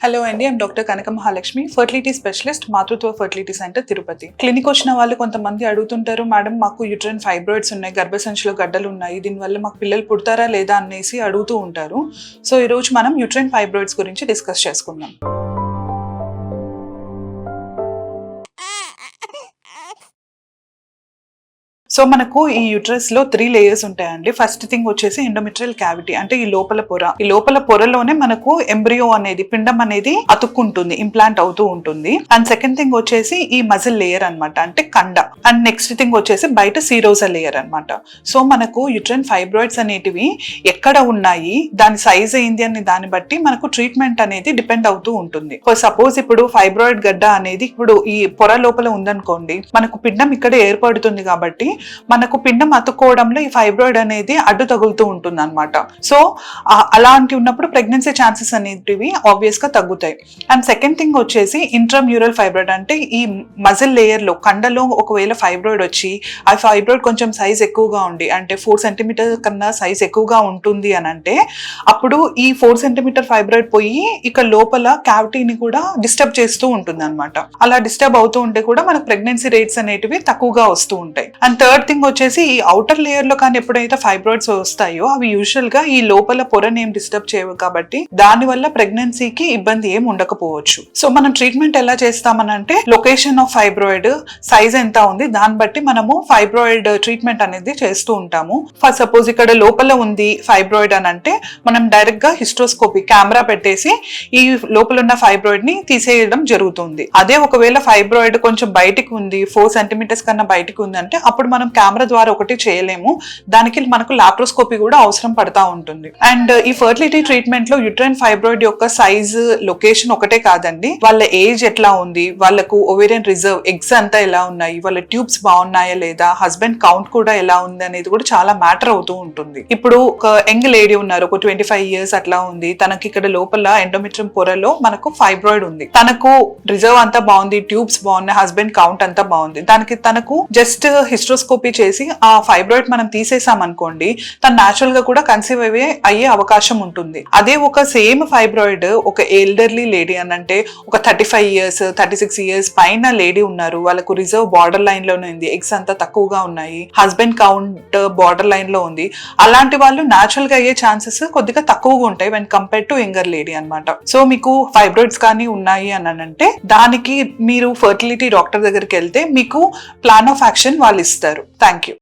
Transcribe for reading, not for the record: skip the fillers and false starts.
Hello అండి, I'm doctor Kanaka Mahalakshmi, fertility specialist, మాతృత్వ fertility centre, Tirupati. Clinic వచ్చిన వాళ్ళు కొంతమంది అడుగుతుంటారు, మేడం మాకు యూట్రైన్ ఫైబ్రాయిడ్స్ ఉన్నాయి, గర్భసంచిలో గడ్డలు ఉన్నాయి, దీనివల్ల మాకు పిల్లలు పుడతారా లేదా అనేసి అడుగుతూ ఉంటారు. సో ఈరోజు మనం యూట్రైన్ ఫైబ్రాయిడ్స్ గురించి డిస్కస్ చేసుకుందాం. సో మనకు ఈ యూట్రస్ లో 3 లేయర్స్ ఉంటాయండి. ఫస్ట్ థింగ్ వచ్చేసి ఎండోమెట్రియల్ క్యావిటీ, అంటే ఈ లోపల పొర. ఈ లోపల పొరలోనే మనకు ఎంబ్రియో అనేది, పిండం అనేది అతుక్కుంటుంది, ఇంప్లాంట్ అవుతూ ఉంటుంది. అండ్ సెకండ్ థింగ్ వచ్చేసి ఈ మజిల్ లేయర్ అన్నమాట, అంటే కండ. అండ్ నెక్స్ట్ థింగ్ వచ్చేసి బయట సీరోజా లేయర్ అన్నమాట. సో మనకు యూట్రైన్ ఫైబ్రాయిడ్స్ అనేటివి ఎక్కడ ఉన్నాయి, దాని సైజ్ ఏంది అని దాన్ని బట్టి మనకు ట్రీట్మెంట్ అనేది డిపెండ్ అవుతూ ఉంటుంది. సపోజ్ ఇప్పుడు ఫైబ్రాయిడ్ గడ్డ అనేది ఇప్పుడు ఈ పొర లోపల ఉందనుకోండి, మనకు పిండం ఇక్కడ ఏర్పడుతుంది కాబట్టి మనకు పిండం అతుక్కోవడంలో ఈ ఫైబ్రాయిడ్ అనేది అడ్డు తగులుతూ ఉంటుంది అనమాట. సో అలాంటి ఉన్నప్పుడు ప్రెగ్నెన్సీ ఛాన్సెస్ అనేటివి ఆబ్వియస్ గా తగ్గుతాయి. అండ్ సెకండ్ థింగ్ వచ్చేసి ఇంట్రామ్యూరల్ ఫైబ్రాయిడ్, అంటే ఈ మజిల్ లేయర్ లో కండలో ఒకవేళ ఫైబ్రాయిడ్ వచ్చి ఆ ఫైబ్రాయిడ్ కొంచెం సైజ్ ఎక్కువగా ఉండి, అంటే 4 సెంటీమీటర్ కన్నా సైజ్ ఎక్కువగా ఉంటుంది అని అంటే అప్పుడు ఈ 4 సెంటీమీటర్ ఫైబ్రాయిడ్ పోయి ఇక లోపల క్యావిటీని కూడా డిస్టర్బ్ చేస్తూ ఉంటుంది అనమాట. అలా డిస్టర్బ్ అవుతూ ఉంటే కూడా మనకు ప్రెగ్నెన్సీ రేట్స్ అనేటివి తక్కువగా వస్తూ ఉంటాయి. అండ్ థర్డ్ థింగ్ వచ్చేసి ఈ అవుటర్ లేయర్ లో కానీ ఎప్పుడైతే ఫైబ్రాయిడ్స్ వస్తాయో అవి యూజువల్ గా ఈ లోపల పొరని ఏం డిస్టర్బ్ చేయవు కాబట్టి దాని వల్ల ప్రెగ్నెన్సీకి ఇబ్బంది ఏం ఉండకపోవచ్చు. సో మనం ట్రీట్మెంట్ ఎలా చేస్తామని అంటే లొకేషన్ ఆఫ్ ఫైబ్రాయిడ్, సైజ్ ఎంత ఉంది దాన్ని బట్టి మనము ఫైబ్రాయిడ్ ట్రీట్మెంట్ అనేది చేస్తూ ఉంటాము. ఫర్ సపోజ్ ఇక్కడ లోపల ఉంది ఫైబ్రాయిడ్ అని అంటే మనం డైరెక్ట్ గా హిస్ట్రోస్కోపీ కెమెరా పెట్టేసి ఈ లోపల ఉన్న ఫైబ్రాయిడ్ ని తీసేయడం జరుగుతుంది. అదే ఒకవేళ ఫైబ్రాయిడ్ కొంచెం బయటికి ఉంది, 4 సెంటీమీటర్స్ కన్నా బయటికి ఉంది అంటే అప్పుడు మనం కెమెరా ద్వారా ఒకటి చేయలేము, దానికి మనకు లాప్రోస్కోపీ కూడా అవసరం పడతా ఉంటుంది. అండ్ ఈ ఫర్టిలిటీ ట్రీట్మెంట్ లో యూట్రైన్ ఫైబ్రాయిడ్ యొక్క సైజ్, లొకేషన్ ఒకటే కాదండి, వాళ్ళ ఏజ్ ఎట్లా ఉంది, వాళ్ళకు ఓవేరియన్ రిజర్వ్ ఎగ్స్ అంతా ఎలా ఉన్నాయి, వాళ్ళ ట్యూబ్స్ బాగున్నాయా లేదా, హస్బెండ్ కౌంట్ కూడా ఎలా ఉంది అనేది కూడా చాలా మ్యాటర్ అవుతూ ఉంటుంది. ఇప్పుడు ఒక యంగ్ లేడీ ఉన్నారు, ఒక 25 ఇయర్స్ అట్లా ఉంది, తనకి ఇక్కడ లోపల ఎండోమెట్రియం పొరలో మనకు ఫైబ్రాయిడ్ ఉంది, తనకు రిజర్వ్ అంతా బాగుంది, ట్యూబ్స్ బాగున్నాయి, హస్బెండ్ కౌంట్ అంతా బాగుంది, తనకు జస్ట్ హిస్ట్రోస్కోపీ చేసి ఆ ఫైబ్రాయిడ్ మనం తీసేసాం అనుకోండి, తను న్యాచురల్ గా కూడా కన్సీవ్ అయ్యే అవకాశం ఉంటుంది. అదే ఒక సేమ్ ఫైబ్రాయిడ్ ఒక ఎల్డర్లీ లేడీ అని అంటే ఒక 35 ఇయర్స్ 36 ఇయర్స్ పైన లేడీ ఉన్నారు, వాళ్ళకు రిజర్వ్ బార్డర్ లైన్ లోనే ఉంది, ఎగ్స్ అంతా తక్కువగా ఉన్నాయి, హస్బెండ్ కౌంట్ బార్డర్ లైన్ లో ఉంది, అలాంటి వాళ్ళు న్యాచురల్ గా అయ్యే ఛాన్సెస్ కొద్దిగా తక్కువగా ఉంటాయి when compare to younger lady అనమాట. సో మీకు ఫైబ్రాయిడ్స్ కానీ ఉన్నాయి అని అంటే దానికి మీరు ఫర్టిలిటీ డాక్టర్ దగ్గరికి వెళ్తే మీకు ప్లాన్ ఆఫ్ యాక్షన్ వాళ్ళు ఇస్తారు. Thank you.